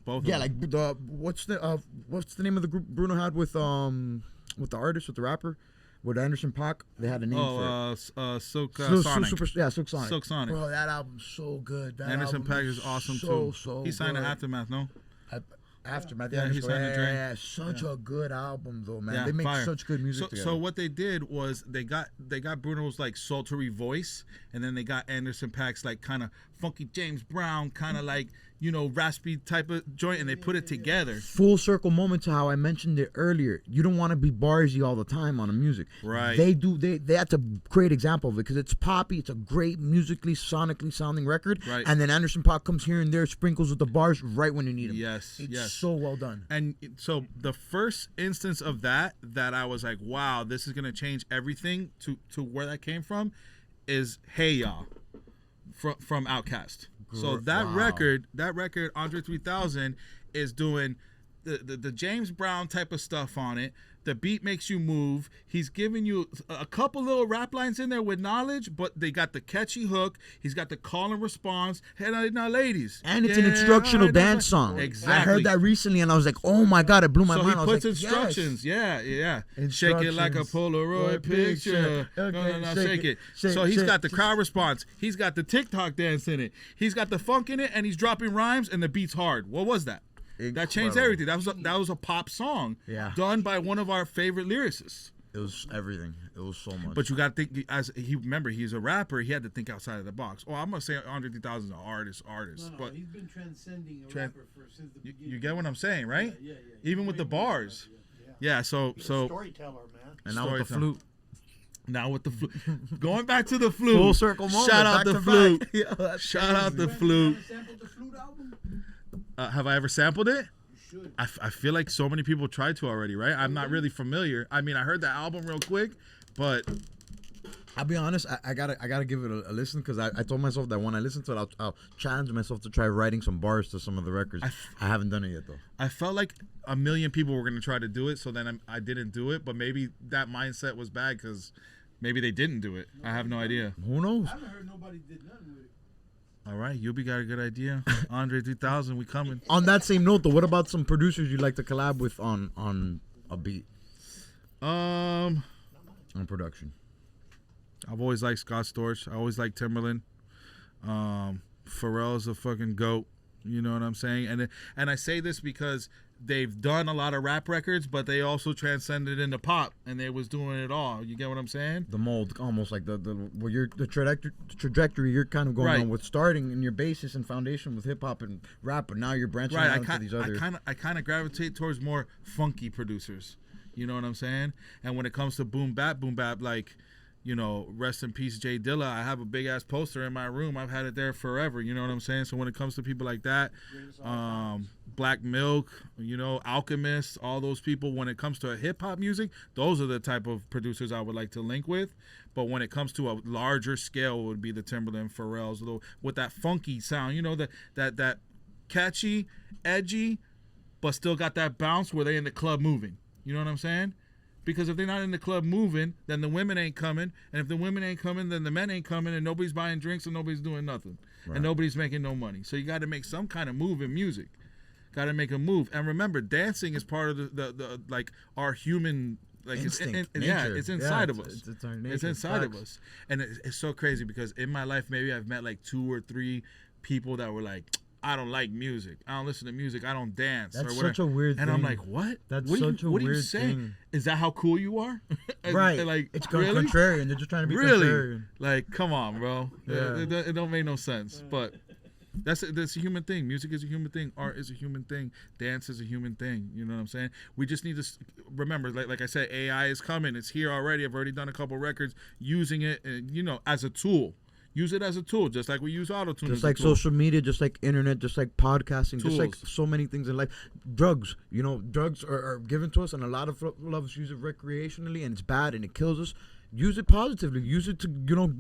Both. Yeah, of them. like what's the name of the group Bruno had with the artist, with the rapper, with Anderson .Paak? They had a name for it. Silk Silk Sonic. Sonic. Silk Sonic. Bro, that album's so good. That Anderson album .Paak is awesome so, too. So he signed good. to Aftermath, no? Aftermath. Yeah, he signed to Dre. Yeah, such a good album though, man. Yeah, they make fire. such good music together. So what they did was they got Bruno's like sultry voice, and then they got Anderson .Paak's like kind of funky James Brown, kind of like, you know, raspy type of joint, and they put it together. Full circle moment to how I mentioned it earlier. You don't want to be barsy all the time on the music. Right. They have to create example of it because it's poppy. It's a great musically, sonically sounding record. Right. And then Anderson .Paak comes here and there, sprinkles with the bars right when you need them. Yes. It's so well done. And so the first instance of that I was like, wow, this is gonna change everything to where that came from, is Hey Ya from Outkast. So that record, Andre 3000 is doing the James Brown type of stuff on it. The beat makes you move. He's giving you a couple little rap lines in there with knowledge, but they got the catchy hook. He's got the call and response. Hey, now, ladies. And it's an instructional dance song. Exactly. I heard that recently, and I was like, oh my God, it blew my mind. So he puts instructions. Yes. Yeah. Shake it like a Polaroid picture. Okay, No, shake it. So he's got the crowd response. He's got the TikTok dance in it. He's got the funk in it, and he's dropping rhymes, and the beat's hard. What was that? That changed everything. That was a pop song, done by one of our favorite lyricists. It was everything. It was so much. But you got to think, remember, he's a rapper. He had to think outside of the box. Oh, I'm gonna say Andre 3000 is an artist, No, but he's been transcending a rapper since the beginning. you get what I'm saying, right? Yeah. Even with the bars. Yeah. So storyteller, man. And now with the flute. Now with the flute. Going back to the flute. Full circle moment. Shout out the flute. Shout out the flute. Sampled the flute album? Have I ever sampled it? You should. I feel like so many people tried to already, right? I'm not really familiar. I mean, I heard that album real quick, but I'll be honest. I gotta give it a listen because I told myself that when I listen to it, I'll challenge myself to try writing some bars to some of the records. I haven't done it yet though. I felt like a million people were gonna try to do it, so then I didn't do it. But maybe that mindset was bad because maybe they didn't do it. I have no idea. Who knows? I haven't heard nobody did nothing with it. All right, Yubi got a good idea. Andre 3000, we coming. On that same note, though, what about some producers you'd like to collab with on a beat, on production? I've always liked Scott Storch. I always liked Timberland. Pharrell's a fucking goat. You know what I'm saying? And I say this because they've done a lot of rap records, but they also transcended into pop, and they was doing it all. You get what I'm saying? The mold, almost like the trajectory you're kind of going on with, starting in your basis and foundation with hip hop and rap, but now you're branching out into these other. I kind of gravitate towards more funky producers. You know what I'm saying? And when it comes to boom bap, like, you know, rest in peace, Jay Dilla. I have a big ass poster in my room. I've had it there forever. You know what I'm saying? So when it comes to people like that, Black Milk, you know, Alchemist, all those people. When it comes to hip hop music, those are the type of producers I would like to link with. But when it comes to a larger scale, it would be the Timberland, Pharrell's, with that funky sound. You know, that catchy, edgy, but still got that bounce where they in the club moving. You know what I'm saying? Because if they're not in the club moving, then the women ain't coming. And if the women ain't coming, then the men ain't coming. And nobody's buying drinks and nobody's doing nothing. Right. And nobody's making no money. So you got to make some kind of move in music. Got to make a move. And remember, dancing is part of the like our human like instinct, it's inside of us. It's our nature. It's inside of us. And it's so crazy because in my life, maybe I've met like 2 or 3 people that were like, I don't like music. I don't listen to music. I don't dance. That's or such a weird thing. And I'm like, what? That's what such a weird What are you saying? thing. Is that how cool you are? Right. Like, it's really? contrarian. They're just trying to be really? contrarian. Like, come on, bro. Yeah. It don't make no sense. But that's a human thing. Music is a human thing. Art is a human thing. Dance is a human thing. You know what I'm saying? We just need to remember, like I said, AI is coming. It's here already. I've already done a couple records using it, you know, as a tool. Use it as a tool, just like we use auto-tune. Just like social media, just like internet, just like podcasting, Tools. just like so many things in life. Drugs, you know, drugs are given to us, and a lot of us use it recreationally, and it's bad, and it kills us. Use it positively. Use it to, you know,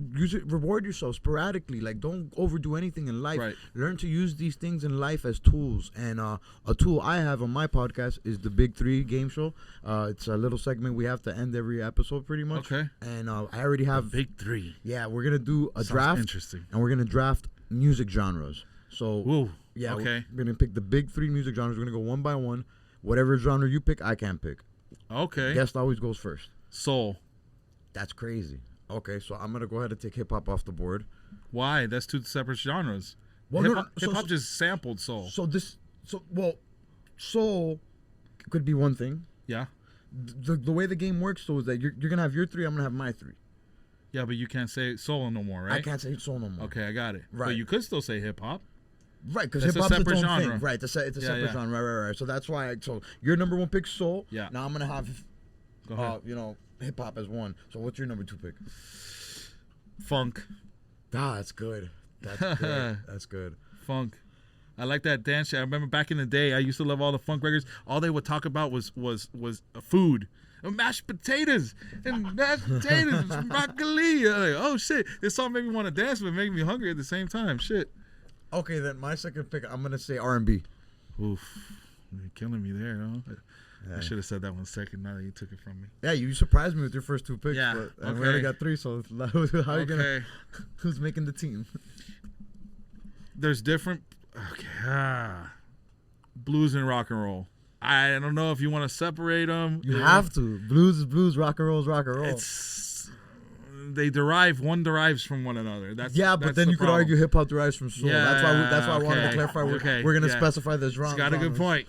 reward yourself sporadically. Like, don't overdo anything in life. Right. Learn to use these things in life as tools. And a tool I have on my podcast is the Big 3 game show. It's a little segment we have to end every episode pretty much. Okay. And I already have... Big 3. Yeah, we're going to do a Sounds draft. interesting. And we're going to draft music genres. So... Whoa. Yeah. Okay. We're gonna pick the big 3 music genres. We're gonna go one by one. Whatever genre you pick, I can't pick. Okay. Guest always goes first. Soul. That's crazy. Okay, so I'm gonna go ahead and take hip hop off the board. Why? That's 2 separate genres. Well, Hip hop just sampled soul. Soul could be one thing. Yeah. The way the game works though is that you're gonna have your 3, I'm gonna have my 3. Yeah, but you can't say soul no more, right? I can't say soul no more. Okay, I got it. Right. But you could still say hip hop. Right, because That's hip a hop's its separate own genre. thing. Right, it's a Yeah, separate yeah. genre. Right. So that's why. So your number 1 pick soul. Yeah. Now I'm gonna have, Go ahead. hip hop as 1. So what's your number 2 pick? Funk. Ah, that's good. That's good. That's good. Funk. I like that dance shit. I remember back in the day, I used to love all the funk records. All they would talk about was food. Mashed potatoes and mashed potatoes, broccoli. Like, oh shit! This song made me want to dance, but made me hungry at the same time. Shit. Okay, then my second pick, I'm gonna say R&B. Oof, you're killing me there. Huh? Yeah. I should have said that one second. Now that you took it from me. Yeah, you surprised me with your first 2 picks. Yeah, But, and we okay. already got 3. So how you gonna? Okay. Who's making the team? There's different. Okay. Blues and rock and roll. I don't know if you want to separate them. You have to. Blues is blues. Rock and roll is rock and roll. They derive. One derives from one another. That's Yeah, but that's then the you could problem. argue hip hop derives from soul. Yeah, that's why I wanted to okay, clarify. okay, We're gonna yeah. specify this It's genre. got a good point.